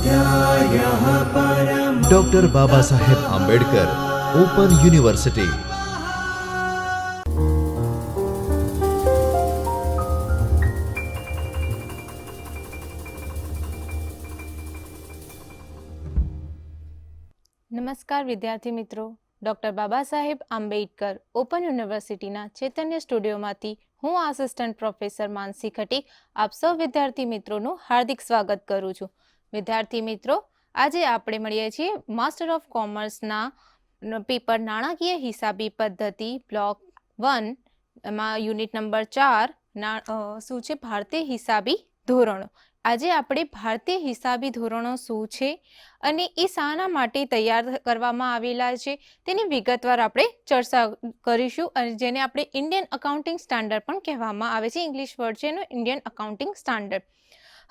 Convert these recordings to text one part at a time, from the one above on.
स्वाध्यायः परमः। Doctor Baba Saheb Ambedkar open university. નમસ્કાર વિદ્યાર્થી મિત્રો, ડૉક્ટર બાબા સાહેબ આંબેડકર ઓપન યુનિવર્સિટીના ચૈતન્ય સ્ટુડિયોમાંથી હું આસિસ્ટન્ટ પ્રોફેસર માનસી ખટીક આપ સૌ વિદ્યાર્થી મિત્રોનું હાર્દિક સ્વાગત કરું છું. વિદ્યાર્થી મિત્રો, આજે આપણે મળીએ છીએ માસ્ટર ઓફ કોમર્સના પેપર નાણાકીય હિસાબી પદ્ધતિ બ્લોક 1 એમાં યુનિટ નંબર 4 શું છે ભારતીય હિસાબી ધોરણો. આજે આપણે ભારતીય હિસાબી ધોરણો શું છે અને એ શાના માટે તૈયાર કરવામાં આવેલા છે તેની વિગતવાર આપણે ચર્ચા કરીશું, અને જેને આપણે ઇન્ડિયન અકાઉન્ટિંગ સ્ટાન્ડર્ડ પણ કહેવામાં આવે છે. ઇંગ્લિશ વર્ડ છે એનો ઇન્ડિયન અકાઉન્ટિંગ સ્ટાન્ડર્ડ.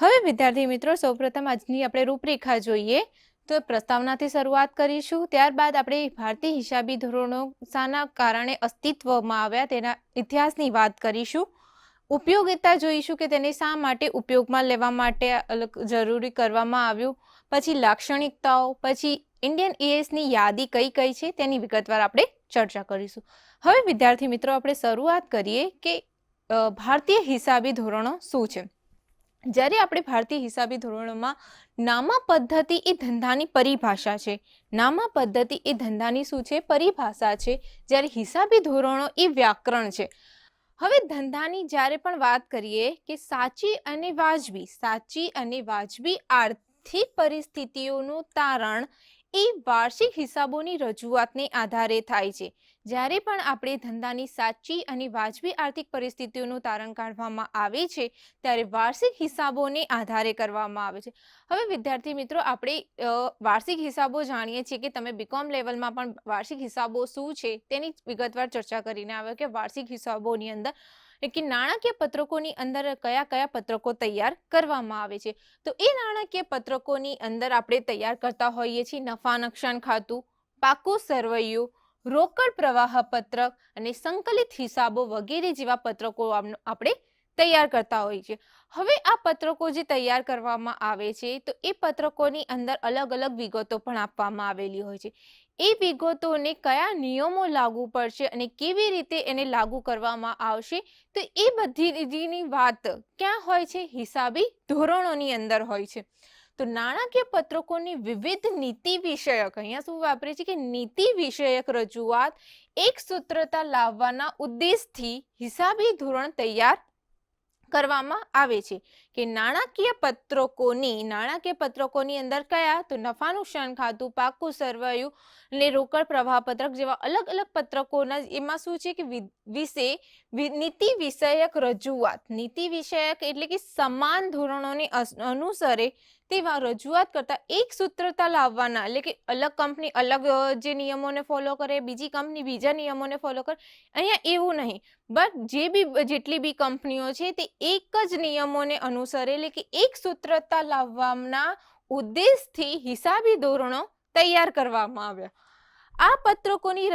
હવે વિદ્યાર્થી મિત્રો, સૌપ્રથમ આજની આપણે રૂપરેખા જોઈએ તો પ્રસ્તાવનાથી શરૂઆત કરીશું. ત્યારબાદ આપણે ભારતીય હિસાબી ધોરણો શાના કારણે અસ્તિત્વમાં આવ્યા તેના ઇતિહાસની વાત કરીશું. ઉપયોગિતા જોઈશું કે તેને શા માટે ઉપયોગમાં લેવા માટે જરૂરી કરવામાં આવ્યું. પછી લાક્ષણિકતાઓ, પછી ઇન્ડિયન EASની યાદી કઈ કઈ છે તેની વિગતવાર આપણે ચર્ચા કરીશું. હવે વિદ્યાર્થી મિત્રો, આપણે શરૂઆત કરીએ કે ભારતીય હિસાબી ધોરણો શું છે. જ્યારે આપણે ભારતીય હિસાબી ધોરણોમાં નામા પદ્ધતિ એ ધંધાની પરિભાષા છે. નામા પદ્ધતિ એ ધંધાની શું છે? પરિભાષા છે. જ્યારે હિસાબી ધોરણો એ વ્યાકરણ છે. હવે ધંધાની જ્યારે પણ વાત કરીએ કે સાચી અને વાજબી આર્થિક પરિસ્થિતિઓનું તારણ એ વાર્ષિક હિસાબોની રજૂઆતને આધારે થાય છે. જ્યારે પણ આપણે ધંધાની સાચી અને વાજબી આર્થિક પરિસ્થિતિઓનું તારણ કાઢવામાં આવે છે ત્યારે વાર્ષિક હિસાબોને આધારે કરવામાં આવે છે. હવે વિદ્યાર્થી મિત્રો, આપણે વાર્ષિક હિસાબો જાણીએ છીએ કે તમે બીકોમ લેવલમાં પણ વાર્ષિક હિસાબો શું છે તેની વિગતવાર ચર્ચા કરીને આવ્યો કે વાર્ષિક હિસાબોની અંદર કે નાણાકીય પત્રકોની અંદર કયા કયા પત્રકો તૈયાર કરવામાં આવે છે. તો એ નાણાકીય પત્રકોની અંદર આપણે તૈયાર કરતા હોઈએ છીએ નફા નુકસાન ખાતું, પાકું સરવૈયું, રોકડ પ્રવાહ પત્રક અને સંકલિત હિસાબો વગેરે જેવા પત્રકો આપણે તૈયાર કરતા હોઈએ છીએ. હવે આ પત્રકો જે તૈયાર કરવામાં આવે છે તો એ પત્રકોની અંદર અલગ અલગ વિગતો પણ આપવામાં આવેલી હોય છે. એ વિગતોને કયા નિયમો લાગુ પડશે અને કેવી રીતે એને લાગુ કરવામાં આવશે તો એ બધીની વાત ક્યાં હોય છે? હિસાબી ધોરણોની અંદર હોય છે. તો નાણાકીય પત્રકોની વિવિધ નીતિ વિષયક, અહીંયા શું વાપરે છે કે નીતિ વિષયક રજૂઆત એક સૂત્રતા લાવવાના ઉદ્દેશથી હિસાબી ધોરણ તૈયાર કરવામાં આવે છે. કે નાણાકીય પત્રકોની અંદર કયા? તો નફા નુકસાન ખાતું, પાકું સરવૈયું અને રોકડ પ્રવાહ પત્રક જેવા અલગ અલગ પત્રકોના એમાં શું છે કે નીતિ વિષયક રજૂઆત. નીતિ વિષયક એટલે કે સમાન ધોરણોને અનુસરે તેવા રજૂઆત કરતા એક સૂત્રતા લાવવાના, એટલે કે અલગ કંપની અલગ જે નિયમોને ફોલો કરે, બીજી કંપની બીજા નિયમોને ફોલો કરે. અહીંયા એવું નહીં, બટ જેટલી બી કંપનીઓ છે તે એક જ નિયમોને અનુસરે, એટલે કે એક સૂત્રતા લાવવાના ઉદ્દેશથી હિસાબી ધોરણો તૈયાર કરવામાં આવ્યા. આ પત્રકોની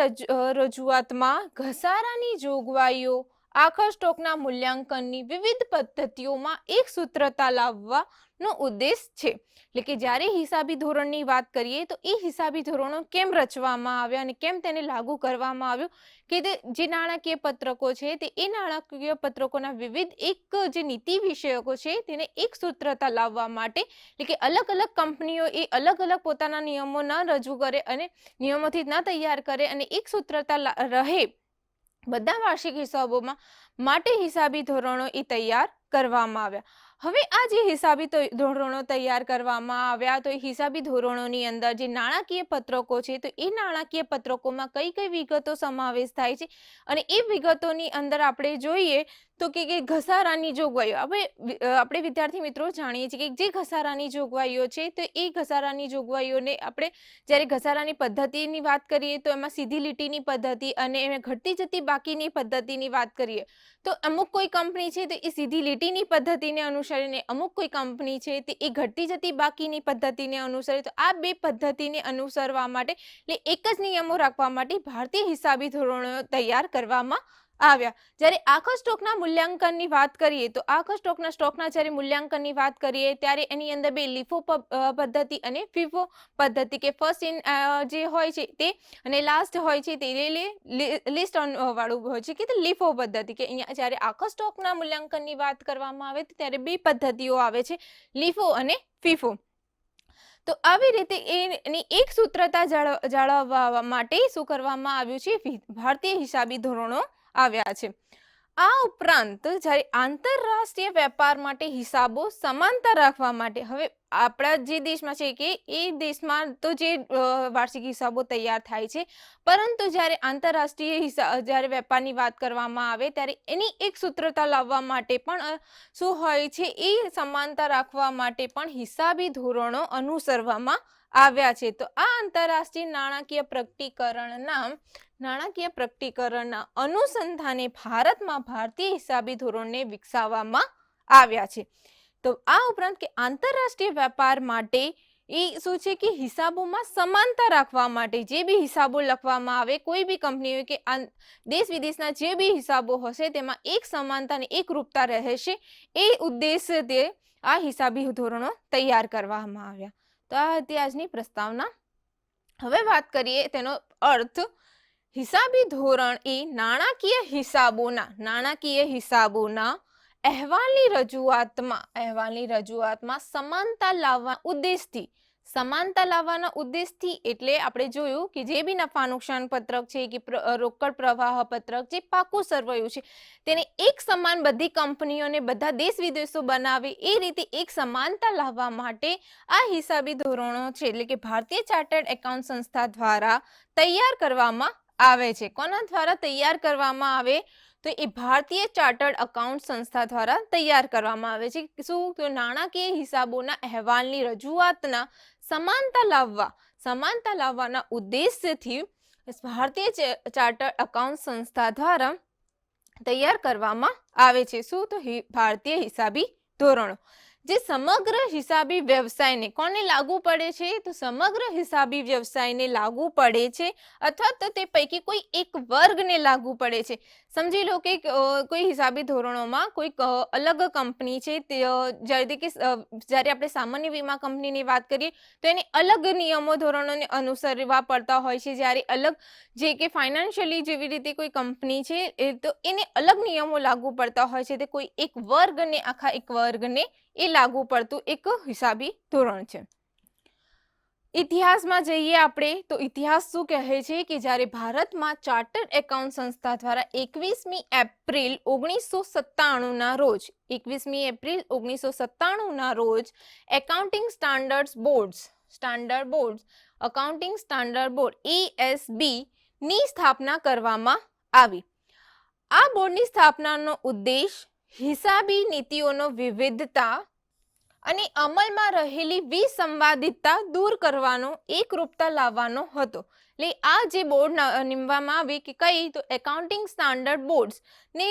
રજૂઆતમાં ઘસારાની જોગવાઈઓ, આખા સ્ટોકના મૂલ્યાંકનની વિવિધ પદ્ધતિઓમાં એક સૂત્રતા લાવવાનો ઉદ્દેશ છે. એટલે કે જ્યારે હિસાબી ધોરણની વાત કરીએ તો એ હિસાબી ધોરણો કેમ રચવામાં આવ્યા અને કેમ તેને લાગુ કરવામાં આવ્યું કે જે નાણાકીય પત્રકો છે તે એ નાણાકીય પત્રકોના વિવિધ એક જે નીતિ વિષયકો છે તેને એક સૂત્રતા લાવવા માટે, એટલે કે અલગ અલગ કંપનીઓ એ અલગ અલગ પોતાના નિયમો ન રજૂ કરે અને નિયમોથી ન તૈયાર કરે અને એક સૂત્રતા રહે બધા વાર્ષિક હિસાબોમાં માટે હિસાબી ધોરણો એ તૈયાર કરવામાં આવ્યા. હવે આ જે હિસાબી ધોરણો તૈયાર કરવામાં આવ્યા તો એ હિસાબી ધોરણોની અંદર જે નાણાકીય પત્રકો છે તો એ નાણાકીય પત્રકોમાં કઈ કઈ વિગતો સમાવેશ થાય છે અને એ વિગતોની અંદર આપણે જોઈએ તો કે ઘસારાની જોગવાઈઓ. હવે આપણે વિદ્યાર્થી મિત્રો જાણીએ છીએ કે જે ઘસારાની જોગવાઈઓ છે તો એ ઘસારાની જોગવાઈઓને આપણે જ્યારે ઘસારાની પદ્ધતિની વાત કરીએ તો એમાં સીધી લીટીની પદ્ધતિ અને ઘટતી જતી બાકીની પદ્ધતિની વાત કરીએ તો અમુક કોઈ કંપની છે તો એ સીધી લીટીની પદ્ધતિને અનુસરીને, અમુક કોઈ કંપની છે તે એ ઘટતી જતી બાકીની પદ્ધતિને અનુસરે. તો આ બે પદ્ધતિને અનુસરવા માટે એટલે એક જ નિયમો રાખવા માટે ભારતીય હિસાબી ધોરણો તૈયાર કરવામાં આવ્યા. જ્યારે આખા સ્ટોકના મૂલ્યાંકનની વાત કરીએ તો આખા સ્ટોકના જ્યારે મૂલ્યાંકનની વાત કરીએ ત્યારે એની અંદર બે લીફો પદ્ધતિ અને ફીફો પદ્ધતિ કે ફર્સ્ટ ઇન જે હોય છે તે અને લાસ્ટ હોય છે તે લિસ્ટ ઓન વાળું હોય છે કે લીફો પદ્ધતિ કે અહીંયા જ્યારે આખા સ્ટોકના મૂલ્યાંકનની વાત કરવામાં આવે ત્યારે બે પદ્ધતિઓ આવે છે, લીફો અને ફીફો. તો આવી રીતે એની એક સૂત્રતા જાળવવા માટે શું કરવામાં આવ્યું છે, ભારતીય હિસાબી ધોરણો આવ્યા છે. આ ઉપરાંત જ્યારે આંતરરાષ્ટ્રીય વેપાર માટે હિસાબો સમાંતર રાખવા માટે, હવે આપણા જે દેશમાં છે કે એ દેશમાં તો જે વાર્ષિક હિસાબો તૈયાર થાય છે, પરંતુ જ્યારે આંતરરાષ્ટ્રીય જ્યારે વેપારની વાત કરવામાં આવે ત્યારે એની એક સૂત્રતા લાવવા માટે પણ શું હોય છે, એ સમાંતર રાખવા માટે પણ હિસાબી ધોરણો અનુસરવામાં આવ્યા છે. તો આ આંતરરાષ્ટ્રીય નાણાકીય પ્રકટીકરણના અનુસંધાને ભારતમાં ભારતીય હિસાબી ધોરણને વિકસાવવામાં આવ્યા છે. તો આ ઉપરાંત કે આંતરરાષ્ટ્રીય વેપાર માટે એ શું છે કે હિસાબોમાં સમાનતા રાખવા માટે જે બી હિસાબો લખવામાં આવે, કોઈ બી કંપની હોય કે દેશ વિદેશના જે બી હિસાબો હશે તેમાં એક સમાનતા અને એક રૂપતા રહેશે, એ ઉદ્દેશ્ય આ હિસાબી ધોરણો તૈયાર કરવામાં આવ્યા. તો આ હતી આજની પ્રસ્તાવના. હવે વાત કરીએ તેનો અર્થ. હિસાબી ધોરણ એ નાણાકીય હિસાબોના અહેવાલની રજૂઆતમાં સમાનતા લાવવાના ઉદ્દેશથી એટલે આપણે જોયું કે જે બી નફા નુકસાન પત્રક છે કે રોકડ પ્રવાહ પત્રક જે પાકું સરવૈયું છે તેને એક સમાન બધી કંપનીઓને બધા દેશ વિદેશો બનાવે એ રીતે એક સમાનતા લાવવા માટે આ હિસાબી ધોરણો છે એટલે કે ભારતીય ચાર્ટર્ડ એકાઉન્ટ સંસ્થા દ્વારા તૈયાર કરવામાં આવે છે. કોના દ્વારા તૈયાર કરવામાં આવે તો એ ભારતીય ચાર્ટર્ડ એકાઉન્ટ સંસ્થા દ્વારા તૈયાર કરવામાં આવે છે. શું તો નાણાકીય હિસાબોના અહેવાલની રજૂઆતના સમાનતા લાવવાના ઉદ્દેશ્યથી ભારતીય ચાર્ટર્ડ એકાઉન્ટ સંસ્થા દ્વારા તૈયાર કરવામાં આવે છે. શું તો ભારતીય હિસાબી ધોરણો જે સમગ્ર હિસાબી વ્યવસાયને કોને લાગુ પડે છે, તો સમગ્ર હિસાબી વ્યવસાયને લાગુ પડે છે અથવા તો તે પૈકી કોઈ એક વર્ગને લાગુ પડે છે. સમજી લો કે કોઈ હિસાબી ધોરણોમાં કોઈ અલગ કંપની છે, જ્યારે આપણે સામાન્ય વીમા કંપનીની વાત કરીએ તો એને અલગ નિયમો ધોરણોને અનુસરવા પડતા હોય છે, જ્યારે અલગ જે કે ફાઇનાન્શિયલી જેવી રીતે કોઈ કંપની છે તો એને અલગ નિયમો લાગુ પડતા હોય છે. તે કોઈ એક વર્ગને એ લાગુ પડતું એક હિસાબી ધોરણ છે. ઇતિહાસમાં જઈએ આપણે તો ઇતિહાસ શું કહે છે કે જ્યારે ભારતમાં ચાર્ટર્ડ એકાઉન્ટ સંસ્થા દ્વારા 21મી એપ્રિલ 1997 ના રોજ એકાઉન્ટિંગ સ્ટાન્ડર્ડ બોર્ડ ASB ની સ્થાપના કરવામાં આવી. આ બોર્ડની સ્થાપનાનો ઉદ્દેશ હિસાબી નીતિઓનો વિવિધતા અને અમલમાં રહેલી વિસંવાદિતતા દૂર કરવાનો, એકરૂપતા લાવવાનો હતો. એટલે આ જે બોર્ડ નીમવામાં આવી કે કઈ તો એકાઉન્ટિંગ સ્ટાન્ડર્ડ બોર્ડ્સ ને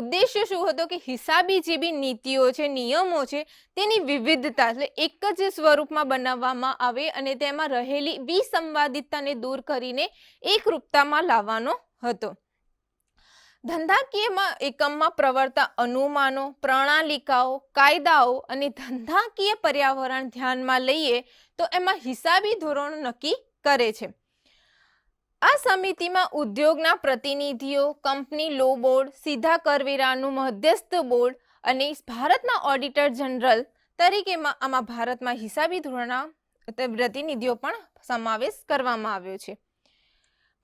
ઉદ્દેશ્ય શું હતો કે હિસાબી જે બી નીતિઓ છે, નિયમો છે તેની વિવિધતા એટલે એક જ સ્વરૂપમાં બનાવવામાં આવે અને તેમાં રહેલી વિસંવાદિતતાને દૂર કરીને એકરૂપતામાં લાવવાનો હતો. ધંધાકીય એકમમાં પ્રવર્તતા અનુમાનો, પ્રણાલિકાઓ, કાયદાઓ અને ધંધાકીય પર્યાવરણ ધ્યાનમાં લઈએ તો એમાં હિસાબી ધોરણો નક્કી કરે છે. આ સમિતિમાં ઉદ્યોગના પ્રતિનિધિઓ, કંપની લો બોર્ડ, સીધા કરવેરાનું મધ્યસ્થ બોર્ડ અને ભારતના ઓડિટર જનરલ તરીકે આમાં ભારતમાં હિસાબી ધોરણના પ્રતિનિધિઓ પણ સમાવેશ કરવામાં આવ્યો છે.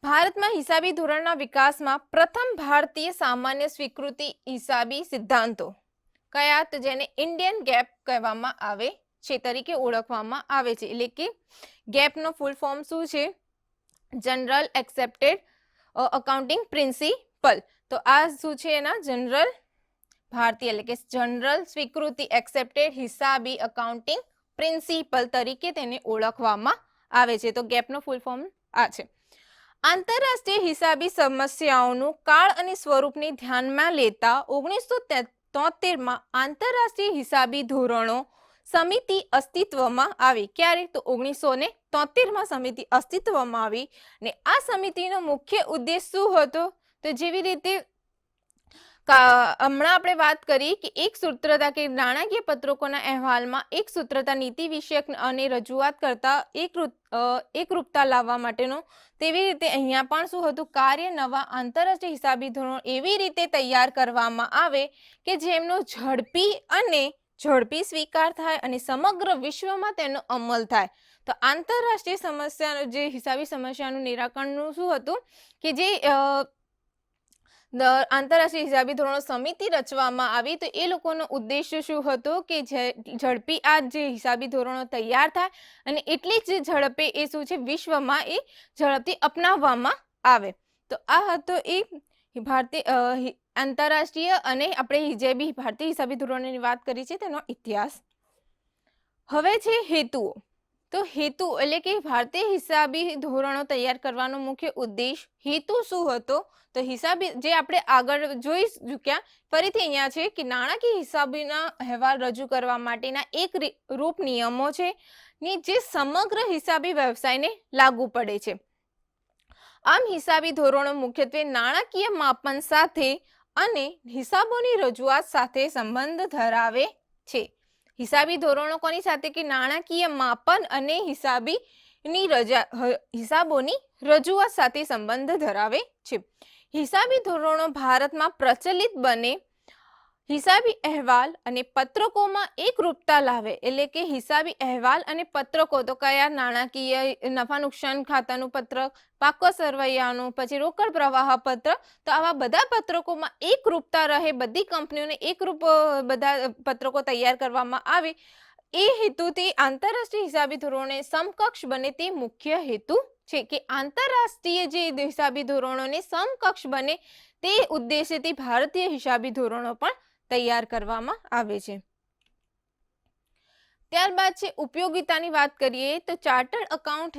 ભારતમાં હિસાબી ધોરણના વિકાસમાં પ્રથમ ભારતીય સામાન્ય સ્વીકૃતિ હિસાબી સિદ્ધાંતો કયા, તો જેને ઇન્ડિયન ગેપ કહેવામાં આવે છે તરીકે ઓળખવામાં આવે છે. એટલે કે ગેપનો ફૂલ ફોર્મ શું છે? General accepted accounting principal. તો આ શું છે એના જનરલ ભારતીય એટલે કે જનરલ સ્વીકૃતિ એક્સેપ્ટેડ હિસાબી અકાઉન્ટિંગ પ્રિન્સિપલ તરીકે તેને ઓળખવામાં આવે છે. તો ગેપનો ફૂલ ફોર્મ આ છે. આંતરરાષ્ટ્રીય હિસાબી સમસ્યાઓનું કાળ અને સ્વરૂપને ધ્યાનમાં લેતા 1973માં આંતરરાષ્ટ્રીય હિસાબી ધોરણો સમિતિ અસ્તિત્વમાં આવી. ક્યારે? તો 1973માં સમિતિ અસ્તિત્વમાં આવી. ને આ સમિતિનો મુખ્ય ઉદ્દેશ શું હતો? તો જેવી રીતે હમણાં આપણે વાત કરી કે એક સૂત્રતા કે નાણાકીય પત્રકોના અહેવાલમાં એક સૂત્રતા નીતિ વિષયક અને રજૂઆત કરતા એકરૂપતા લાવવા માટેનો, તેવી રીતે અહીંયા પણ શું હતું, કાર્ય નવા આંતરરાષ્ટ્રીય હિસાબી ધોરણો એવી રીતે તૈયાર કરવામાં આવે કે જેમનો ઝડપી સ્વીકાર થાય અને સમગ્ર વિશ્વમાં તેનો અમલ થાય. તો આંતરરાષ્ટ્રીય સમસ્યાનું જે હિસાબી સમસ્યાનું નિરાકરણનું શું હતું કે જે આંતરરાષ્ટ્રીય હિસાબી ધોરણો સમિતિ રચવામાં આવી, તો એ લોકોનો ઉદ્દેશ્ય શું હતો કે ઝડપી આ જે હિસાબી ધોરણો તૈયાર થાય અને એટલી જ ઝડપે એ શું છે વિશ્વમાં એ ઝડપથી અપનાવવામાં આવે. તો આ હતો એ ભારતીય આંતરરાષ્ટ્રીય અને આપણે જે બી ભારતીય હિસાબી ધોરણોની વાત કરી છે તેનો ઇતિહાસ. હવે છે હેતુઓ. તો હેતુ એટલે કે ભારતીય હિસાબી ધોરણો તૈયાર કરવાનો મુખ્ય ઉદ્દેશ હેતુ શું હતો, તો હિસાબી જે આપણે આગળ જોઈ ચૂક્યા, ફરીથી અહીંયા છે કે નાણાકીય હિસાબીના અહેવાલ રજૂ કરવા માટેના એક રૂપ નિયમો છે ને જે સમગ્ર હિસાબી વ્યવસાયને લાગુ પડે છે. આમ હિસાબી ધોરણો મુખ્યત્વે નાણાકીય માપન સાથે અને હિસાબોની રજૂઆત સાથે સંબંધ ધરાવે છે. હિસાબી ધોરણો કોની સાથે, કે નાણાકીય માપન અને હિસાબોની રજૂઆત સાથે સંબંધ ધરાવે છે. હિસાબી ધોરણો ભારતમાં પ્રચલિત બને, હિસાબી અહેવાલ અને પત્રકોમાં એકરૂપતા લાવે. એટલે કે હિસાબી અહેવાલ અને પત્રકો તો કયા, નાણાકીય નફા નુકસાન ખાતાનું પત્રક, પાકો સરવૈયાનું, પછી રોકડ પ્રવાહ પત્ર. તો આવા બધા પત્રકોમાં એકરૂપતા રહે, બધી કંપનીઓને એકરૂપ બધા પત્રકો તૈયાર કરવામાં આવે, એ હેતુથી આંતરરાષ્ટ્રીય હિસાબી ધોરણોને સમકક્ષ બને તે મુખ્ય હેતુ છે. કે આંતરરાષ્ટ્રીય જે હિસાબી ધોરણોને સમકક્ષ બને તે ઉદ્દેશ્યથી ભારતીય હિસાબી ધોરણો પણ તૈયાર કરવામાં આવે છે. ત્યારબાદ છે ઉપયોગિતાની વાત કરીએ તો ચાર્ટર્ડ એકાઉન્ટ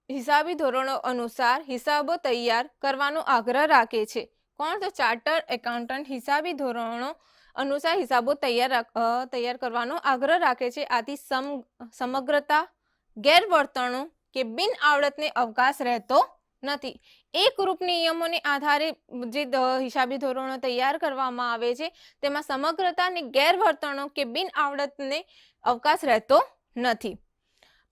હિસાબી ધોરણો અનુસાર હિસાબો તૈયાર કરવાનો આગ્રહ રાખે છે. કોણ? તો ચાર્ટર્ડ એકાઉન્ટન્ટ હિસાબી ધોરણો અનુસાર હિસાબો તૈયાર કરવાનો આગ્રહ રાખે છે. આથી સમગ્રતા, ગેરવર્તણૂક કે બિન આવડતને અવકાશ રહેતો નથી. એકરૂપ નિયમોને આધારે જે હિસાબી ધોરણો તૈયાર કરવામાં આવે છે તેમાં સમગ્રતા અને ગેરવર્તણૂક કે બિન આવડતને અવકાશ રહેતો નથી.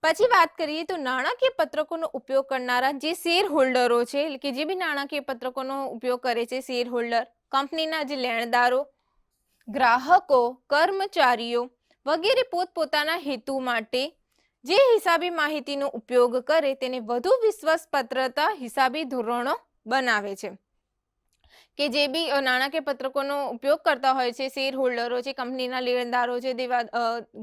પછી વાત કરીએ તો નાણાકીય પત્રકોનો ઉપયોગ કરનારા જે શેર હોલ્ડરો છે, કે જે બી નાણાકીય પત્રકોનો ઉપયોગ કરે છે, શેર હોલ્ડર, કંપનીના જે લેણદારો, ગ્રાહકો, કર્મચારીઓ વગેરે પોતપોતાના હેતુ માટે જે હિસાબી માહિતીનો ઉપયોગ કરે તેને વધુ વિશ્વાસપાત્રતા હિસાબી ધોરણો બનાવે છે. કે જે બી નાણાકીય પત્રકોનો ઉપયોગ કરતા હોય છે, શેર હોલ્ડરો છે, કંપનીના લેણદારો છે,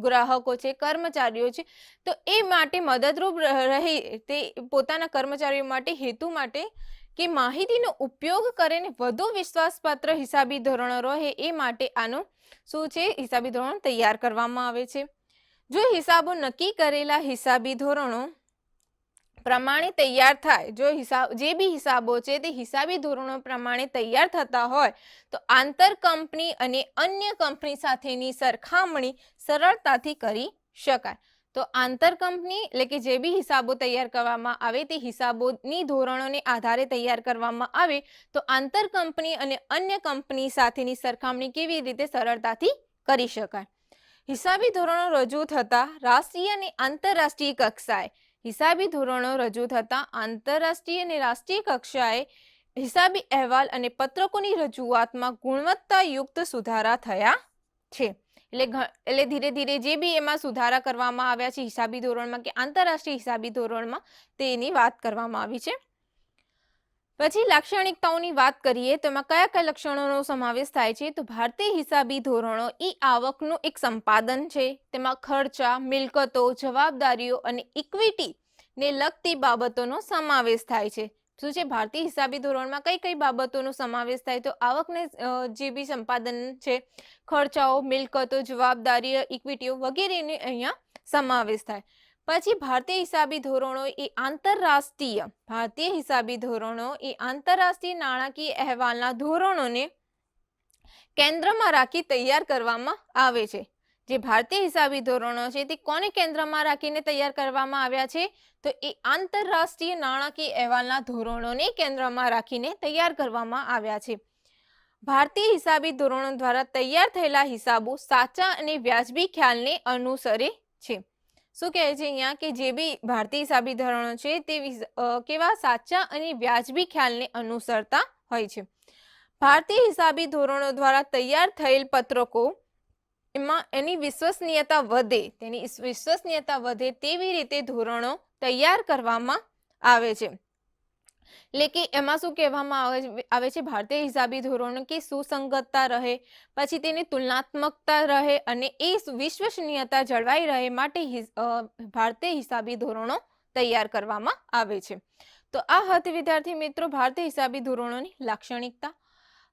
ગ્રાહકો છે, કર્મચારીઓ છે, તો એ માટે મદદરૂપ રહે તે પોતાના કર્મચારીઓ માટે હેતુ માટે કે માહિતીનો ઉપયોગ કરીને વધુ વિશ્વાસપાત્ર હિસાબી ધોરણો રહે એ માટે આનું શું છે, હિસાબી ધોરણ તૈયાર કરવામાં આવે છે. જો હિસાબો નક્કી કરેલા હિસાબી ધોરણો પ્રમાણે તૈયાર થાય, જો જે બી હિસાબો છે તે હિસાબી ધોરણો પ્રમાણે તૈયાર થતા હોય તો આંતર કંપની અને અન્ય કંપની સાથેની સરખામણી સરળતાથી કરી શકાય. તો આંતર કંપની એટલે કે જે બી હિસાબો તૈયાર કરવામાં આવે તે હિસાબોની ધોરણોને આધારે તૈયાર કરવામાં આવે તો આંતર કંપની અને અન્ય કંપની સાથેની સરખામણી કેવી રીતે સરળતાથી કરી શકાય. હિસાબી ધોરણો રજૂ થતા રાષ્ટ્રીય અને આંતરરાષ્ટ્રીય કક્ષાએ, હિસાબી ધોરણો રજૂ થતા આંતરરાષ્ટ્રીય અને રાષ્ટ્રીય કક્ષાએ હિસાબી અહેવાલ અને પત્રકોની રજૂઆતમાં ગુણવત્તાયુક્ત સુધારા થયા છે. એટલે ધીરે ધીરે જે બી એમાં સુધારા કરવામાં આવ્યા છે હિસાબી ધોરણમાં કે આંતરરાષ્ટ્રીય હિસાબી ધોરણમાં તેની વાત કરવામાં આવી છે. પછી લાક્ષણિકતાઓની વાત કરીએ તો એમાં કયા કયા લક્ષણોનો સમાવેશ થાય છે, તો ભારતીય હિસાબી ધોરણો એ આવકનું એક સંપાદન છે. તેમાં ખર્ચા, મિલકતો, જવાબદારીઓ અને ઇક્વિટી ને લગતી બાબતોનો સમાવેશ થાય છે. શું છે ભારતીય હિસાબી ધોરણમાં કઈ કઈ બાબતોનો સમાવેશ થાય, તો આવકને જે બી સંપાદન છે, ખર્ચાઓ, મિલકતો, જવાબદારીઓ, ઇક્વિટીઓ વગેરેને અહીંયા સમાવેશ થાય. પછી ભારતીય હિસાબી ધોરણો એ આંતરરાષ્ટ્રીય નાણાકીય અહેવાલના ધોરણોને કેન્દ્રમાં રાખી તૈયાર કરવામાં આવે છે. જે ભારતીય હિસાબી ધોરણો છે તે કોને કેન્દ્રમાં રાખીને તૈયાર કરવામાં આવ્યા છે, તો એ આંતરરાષ્ટ્રીય નાણાકીય અહેવાલના ધોરણોને કેન્દ્રમાં રાખીને તૈયાર કરવામાં આવ્યા છે. ભારતીય હિસાબી ધોરણો દ્વારા તૈયાર થયેલા હિસાબો સાચા અને વ્યાજબી ખ્યાલને અનુસરે છે. શું કહે છે અહીંયા કે જે બી ભારતીય હિસાબી ધોરણો છે તે કેવા સાચા અને વ્યાજબી ખ્યાલને અનુસરતા હોય છે. ભારતીય હિસાબી ધોરણો દ્વારા તૈયાર થયેલ પત્રકો એમાં એની વિશ્વસનીયતા વધે, તેની વિશ્વસનીયતા વધે તેવી રીતે ધોરણો તૈયાર કરવામાં આવે છે. એટલે કે એમાં શું કહેવામાં આવે છે ભારતીય હિસાબી ધોરણો કે સુસંગતતા રહે, પછી તેની તુલનાત્મકતા રહે અને એ વિશ્વસનીયતા જળવાઈ રહે માટે ભારતીય હિસાબી ધોરણો તૈયાર કરવામાં આવે છે. તો આ હતી વિદ્યાર્થી મિત્રો ભારતીય હિસાબી ધોરણોની લાક્ષણિકતા.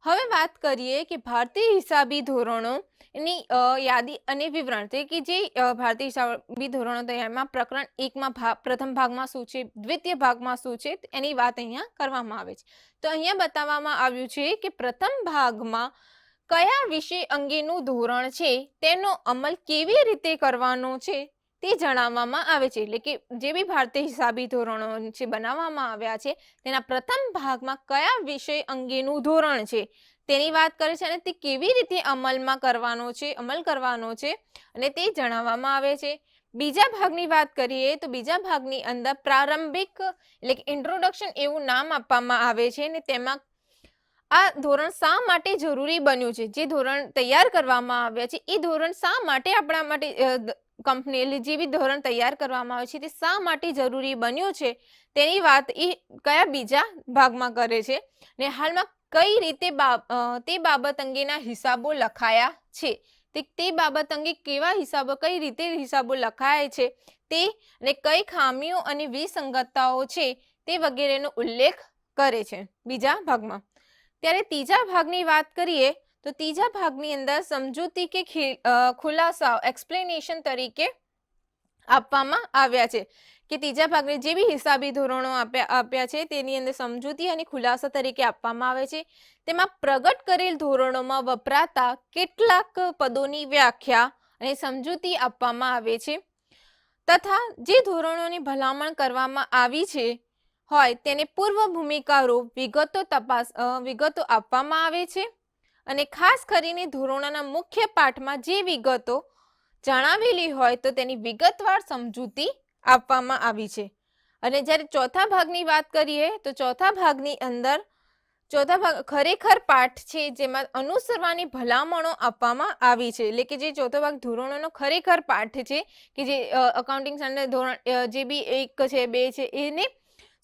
હવે વાત કરીએ કે ભારતીય હિસાબી ધોરણોની યાદી અને વિવરણ, એટલે કે જે ભારતીય હિસાબી ધોરણો તૈયારમાં પ્રકરણ 1માં પ્રથમ ભાગમાં શું છે, દ્વિતીય ભાગમાં શું છે, એની વાત અહીંયા કરવામાં આવે છે. તો અહીંયા બતાવવામાં આવ્યું છે કે પ્રથમ ભાગમાં કયા વિષય અંગેનું ધોરણ છે તેનો અમલ કેવી રીતે કરવાનો છે તે જણાવવામાં આવે છે. એટલે કે જે બી ભારતીય હિસાબી ધોરણો છે બનાવવામાં આવ્યા છે તેના પ્રથમ ભાગમાં કયા વિષય અંગેનું ધોરણ છે તેની વાત કરે છે અને તે કેવી રીતે અમલ કરવાનો છે અને તે જણાવવામાં આવે છે. બીજા ભાગની વાત કરીએ તો બીજા ભાગની અંદર પ્રારંભિક એટલે કે ઇન્ટ્રોડક્શન એવું નામ આપવામાં આવે છે અને તેમાં આ ધોરણ શા માટે જરૂરી બન્યું છે, જે ધોરણ તૈયાર કરવામાં આવ્યા છે એ ધોરણ શા માટે આપણા માટે કંપની જે બી ધોરણ તૈયાર કરવામાં આવે છે તે શા માટે જરૂરી બન્યું છે તેની વાત એ કયા બીજા ભાગમાં કરે છે ને હાલમાં કઈ રીતે તે બાબત અંગેના હિસાબો લખાયા છે, તે બાબત અંગે કેવા હિસાબો, કઈ રીતે હિસાબો લખાય છે તે અને કઈ ખામીઓ અને વિસંગતતાઓ છે તે વગેરેનો ઉલ્લેખ કરે છે બીજા ભાગમાં. ત્યારે ત્રીજા ભાગની વાત કરીએ તો ત્રીજા ભાગની અંદર સમજૂતી કે ખુલાસા એક્સપ્લેનેશન તરીકે આપવામાં આવ્યા છે કે ત્રીજા ભાગને જે બી હિસાબી ધોરણો આપ્યા છે તેની અંદર સમજૂતી અને ખુલાસા તરીકે આપવામાં આવે છે. તેમાં પ્રગટ કરેલ ધોરણોમાં વપરાતા કેટલાક પદોની વ્યાખ્યા અને સમજૂતી આપવામાં આવે છે તથા જે ધોરણોની ભલામણ કરવામાં આવી છે હોય તેને પૂર્વ ભૂમિકારૂપ વિગતો આપવામાં આવે છે અને ખાસ કરીને ધોરણોના મુખ્ય પાઠમાં જે વિગતો જણાવેલી હોય તો તેની વિગતવાર સમજૂતી આપવામાં આવી છે. અને જ્યારે ચોથા ભાગની વાત કરીએ તો ચોથા ભાગની અંદર ખરેખર પાઠ છે જેમાં અનુસરવાની ભલામણો આપવામાં આવી છે. એટલે કે જે ચોથો ભાગ ધોરણોનો ખરેખર પાઠ છે કે જે અકાઉન્ટિંગ સ્ટાન્ડર્ડ ધોરણ જે બી 1 છે 2 છે એને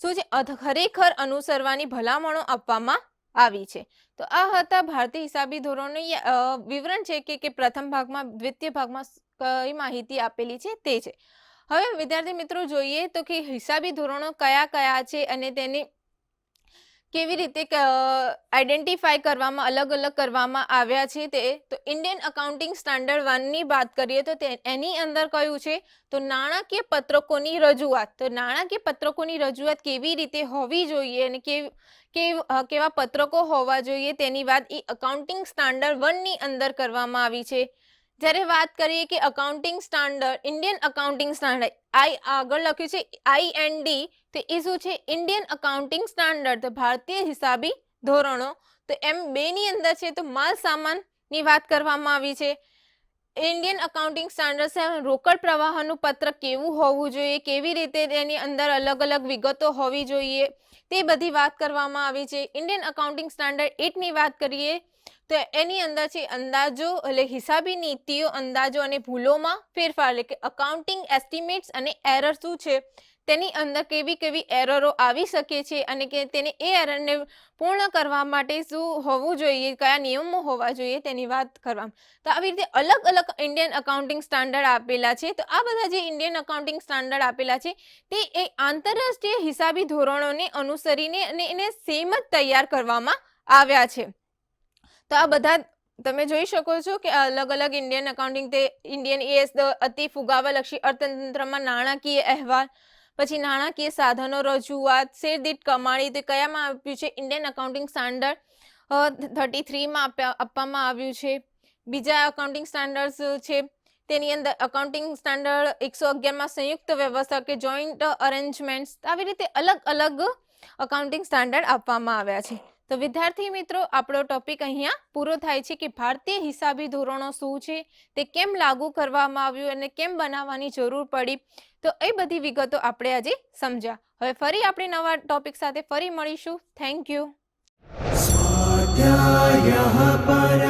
શું છે ખરેખર અનુસરવાની ભલામણો આપવામાં આવી છે. તો આ હતા ભારતીય હિસાબી ધોરણોનું વિવરણ છે કે પ્રથમ ભાગમાં દ્વિતીય ભાગમાં કઈ માહિતી આપેલી છે તે છે. હવે વિદ્યાર્થી મિત્રો જોઈએ તો કે હિસાબી ધોરણો કયા કયા છે અને તેને કેવી રીતે આઈડેન્ટિફાઈ કરવામાં અલગ કરવામાં આવ્યા છે તે. તો ઇન્ડિયન અકાઉન્ટિંગ સ્ટાન્ડર્ડ 1 ની વાત કરીએ તો એની અંદર કયું છે તો નાણાકીય પત્રકોની રજૂઆત. તો નાણાકીય પત્રકોની રજૂઆત કેવી રીતે હોવી જોઈએ અને કેવા પત્રકો હોવા જોઈએ તેની વાત એ અકાઉન્ટિંગ સ્ટાન્ડર્ડ 1 ની અંદર કરવામાં આવી છે. જ્યારે વાત કરીએ કે accounting standard Indian accounting standard આગળ લખ્યું છે IND, તો એ શું છે ઇન્ડિયન અકાઉન્ટિંગ સ્ટાન્ડર્ડ, તો ભારતીય હિસાબી ધોરણો. તો એમ 2 ની અંદર છે તો માલ સામાન ની વાત કરવામાં આવી છે. ઇન્ડિયન અકાઉન્ટિંગ સ્ટાન્ડર્ડ રોકડ પ્રવાહનું પત્રક કેવું હોવું જોઈએ, કેવી રીતે તેની અંદર અલગ વિગતો હોવી જોઈએ તે બધી વાત કરવામાં આવી છે. ઇન્ડિયન અકાઉન્ટિંગ સ્ટાન્ડર્ડ 8 ની વાત કરીએ તો એની અંદર છે અંદાજો એટલે હિસાબી નીતિઓ, અંદાજો અને ભૂલોમાં ફેરફાર, એટલે કે અકાઉન્ટિંગ એસ્ટિમેટ્સ અને એરર શું છે તેની અંદર કેવી એરરો આવી શકે છે અને કે તેને એ એરરને પૂર્ણ કરવા માટે શું હોવું જોઈએ, કયા નિયમો હોવા જોઈએ તેની વાત કરવામાં. તો આવી રીતે અલગ ઇન્ડિયન અકાઉન્ટિંગ સ્ટાન્ડર્ડ આપેલા છે. તો આ બધા જે ઇન્ડિયન અકાઉન્ટિંગ સ્ટાન્ડર્ડ આપેલા છે તે એ આંતરરાષ્ટ્રીય હિસાબી ધોરણોને અનુસરીને અને એને સેમ જ તૈયાર કરવામાં આવ્યા છે. તો આ બધા તમે જોઈ શકો છો કે અલગ ઇન્ડિયન અકાઉન્ટિંગ તે ઇન્ડિયન એસ અતિ ફુગાવાલક્ષી અર્થતંત્રમાં નાણાકીય અહેવાલ, પછી નાણાકીય સાધનો રજૂઆત, શેરદીઠ કમાણી, તે કયામાં આપ્યું છે ઇન્ડિયન અકાઉન્ટિંગ સ્ટાન્ડર્ડ 33 માં આપવામાં આવ્યું છે. બીજા અકાઉન્ટિંગ સ્ટાન્ડર્ડ્સ છે તેની અંદર અકાઉન્ટિંગ સ્ટાન્ડર્ડ 111 માં સંયુક્ત વ્યવસ્થા કે જોઈન્ટ અરેન્જમેન્ટ્સ, આવી રીતે અલગ અકાઉન્ટિંગ સ્ટાન્ડર્ડ આપવામાં આવ્યા છે. તો વિદ્યાર્થી મિત્રો, આપણો ટોપિક અહીંયા પૂરો થાય છે કે ભારતીય હિસાબી ધોરણો શું છે, તે કેમ લાગુ કરવામાં આવ્યું અને કેમ બનાવવાની જરૂર પડી. તો એ બધી વિગતો આપણે આજે સમજ્યા. હવે ફરી આપણે નવા ટોપિક સાથે ફરી મળીશું. Thank you. स्वाध्यायः परमः